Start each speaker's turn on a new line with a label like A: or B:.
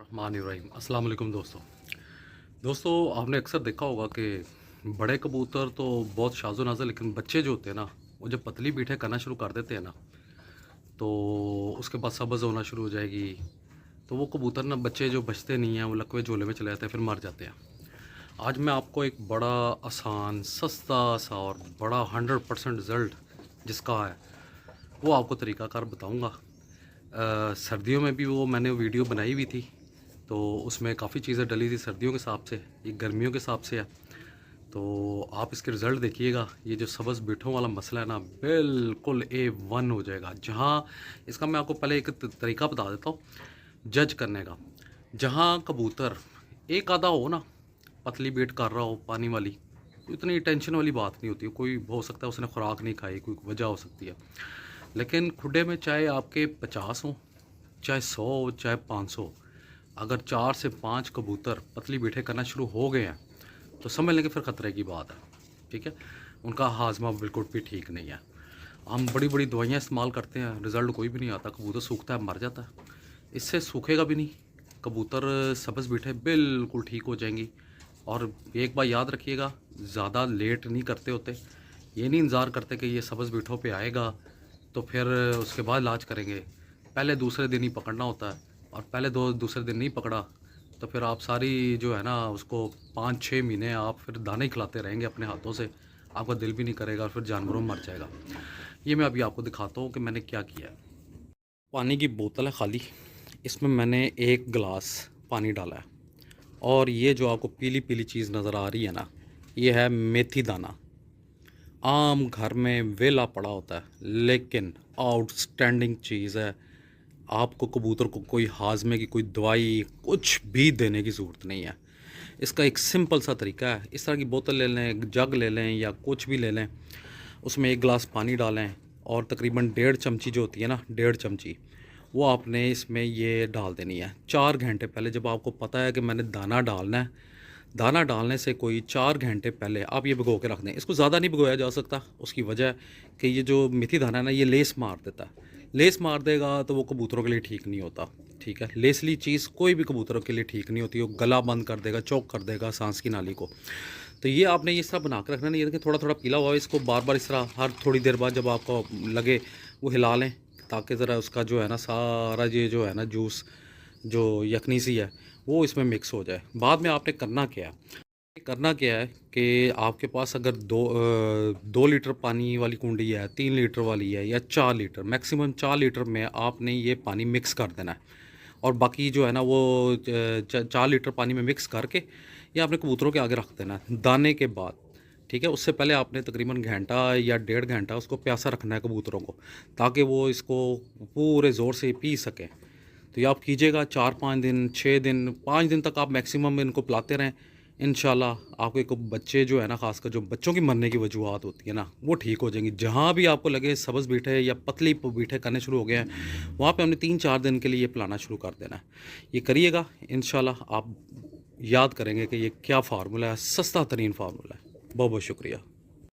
A: बिस्मिल्लाहिर्रहमानिर्रहीम। अस्सलाम वालेकुम दोस्तों, आपने अक्सर देखा होगा कि बड़े कबूतर तो बहुत शाज़ो नाज़ुर, लेकिन बच्चे जो होते हैं ना, वो जब पतली पीठें करना शुरू कर देते हैं ना, तो उसके बाद सब्ज़ होना शुरू हो जाएगी। तो वो कबूतर ना, बच्चे जो बचते नहीं हैं, वो लकवे झोले में चले जाते हैं, फिर मर जाते हैं। आज मैं आपको एक बड़ा आसान, सस्ता सा और बड़ा 100% रिज़ल्ट जिसका है, वो आपको तरीक़ाकार बताऊँगा। सर्दियों में भी वो मैंने वीडियो बनाई हुई थी, तो उसमें काफ़ी चीज़ें डली थी सर्दियों के हिसाब से, ये गर्मियों के हिसाब से है। तो आप इसके रिज़ल्ट देखिएगा। ये जो सब्ज़ बिठों वाला मसला है ना, बिल्कुल A1 हो जाएगा। जहाँ इसका मैं आपको पहले एक तरीका बता देता हूँ जज करने का। जहाँ कबूतर एक आधा हो ना, पतली बीट कर रहा हो पानी वाली, तो इतनी टेंशन वाली बात नहीं होती। कोई हो सकता है उसने खुराक नहीं खाई, कोई वजह हो सकती है। लेकिन खुडे में चाहे आपके 50 हों, चाहे 100 हो, चाहे 500, अगर 4 से 5 कबूतर पतली बीठे करना शुरू हो गए हैं, तो समझ लें कि फिर ख़तरे की बात है। ठीक है, उनका हाजमा बिल्कुल भी ठीक नहीं है। हम बड़ी बड़ी दवाइयाँ इस्तेमाल करते हैं, रिज़ल्ट कोई भी नहीं आता। कबूतर सूखता है, मर जाता है। इससे सूखेगा भी नहीं, कबूतर सब्ज़ बीठे बिल्कुल ठीक हो जाएंगी। और एक बात याद रखिएगा, ज़्यादा लेट नहीं करते होते। ये नहीं इंतज़ार करते कि ये सब्ज़ बीठों पे आएगा तो फिर उसके बाद इलाज करेंगे। पहले दूसरे दिन ही पकड़ना होता है, और पहले दूसरे दिन नहीं पकड़ा तो फिर आप सारी जो है ना, उसको 5-6 महीने आप फिर दाने खिलाते रहेंगे अपने हाथों से। आपका दिल भी नहीं करेगा और फिर जानवरों मर जाएगा। ये मैं अभी आपको दिखाता हूँ कि मैंने क्या किया है। पानी की बोतल है खाली, इसमें मैंने 1 गिलास पानी डाला है। और ये जो आपको पीली पीली चीज़ नज़र आ रही है ना, ये है मेथी दाना। आम घर में वेला पड़ा होता है, लेकिन आउटस्टैंडिंग चीज़ है। आपको कबूतर को कोई हाजमे की कोई दवाई कुछ भी देने की ज़रूरत नहीं है। इसका एक सिंपल सा तरीका है। इस तरह की बोतल ले लें, जग ले लें या कुछ भी ले लें, उसमें 1 गिलास पानी डालें और तकरीबन 1.5 चमची जो होती है ना, 1.5 चमची, वो आपने इसमें ये डाल देनी है। 4 घंटे पहले, जब आपको पता है कि मैंने दाना डालना है, दाना डालने से कोई 4 घंटे पहले आप ये भिगो के रख दें। इसको ज़्यादा नहीं भिगोया जा सकता, उसकी वजह है कि ये जो मेथी दाना है ना, ये लेस मार देता है। लेस मार देगा तो वो कबूतरों के लिए ठीक नहीं होता। ठीक है, लेसली चीज़ कोई भी कबूतरों के लिए ठीक नहीं होती। वो गला बंद कर देगा, चौक कर देगा सांस की नाली को। तो ये आपने इस तरह बना कर रखना नहीं। ये देखिए थोड़ा थोड़ा पीला हुआ है, इसको बार बार इस तरह हर थोड़ी देर बाद जब आपको लगे वो हिला लें, ताकि ज़रा उसका जो है ना सारा ये जो है ना जूस, जो यखनी सी है, वो इसमें मिक्स हो जाए। बाद में आपने करना क्या है कि आपके पास अगर 2 लीटर पानी वाली कुंडी है, 3 लीटर वाली है, या 4 लीटर, मैक्सिमम 4 लीटर में आपने ये पानी मिक्स कर देना है। और बाकी जो है ना वो 4 लीटर पानी में मिक्स करके ये आपने कबूतरों के आगे रख देना है दाने के बाद। ठीक है, उससे पहले आपने तकरीबन घंटा या 1.5 घंटा उसको प्यासा रखना है कबूतरों को, ताकि वो इसको पूरे ज़ोर से पी सकें। तो ये आप कीजिएगा 4-5 दिन, 6 दिन, 5 दिन तक आप मैक्सिमम इनको पिलाते रहें। इंशाल्लाह आपके को बच्चे जो है ना, ख़ासकर जो बच्चों की मरने की वजूहत होती है ना, वो ठीक हो जाएंगी। जहाँ भी आपको लगे सब्ज़ बीठे या पतली बीठे करने शुरू हो गए हैं, वहाँ पे हमने 3-4 दिन के लिए ये पिलाना शुरू कर देना है। ये करिएगा, इंशाल्लाह आप याद करेंगे कि ये क्या फ़ार्मूला है, सस्ता तरीन फ़ार्मूला है। बहुत बहुत शुक्रिया।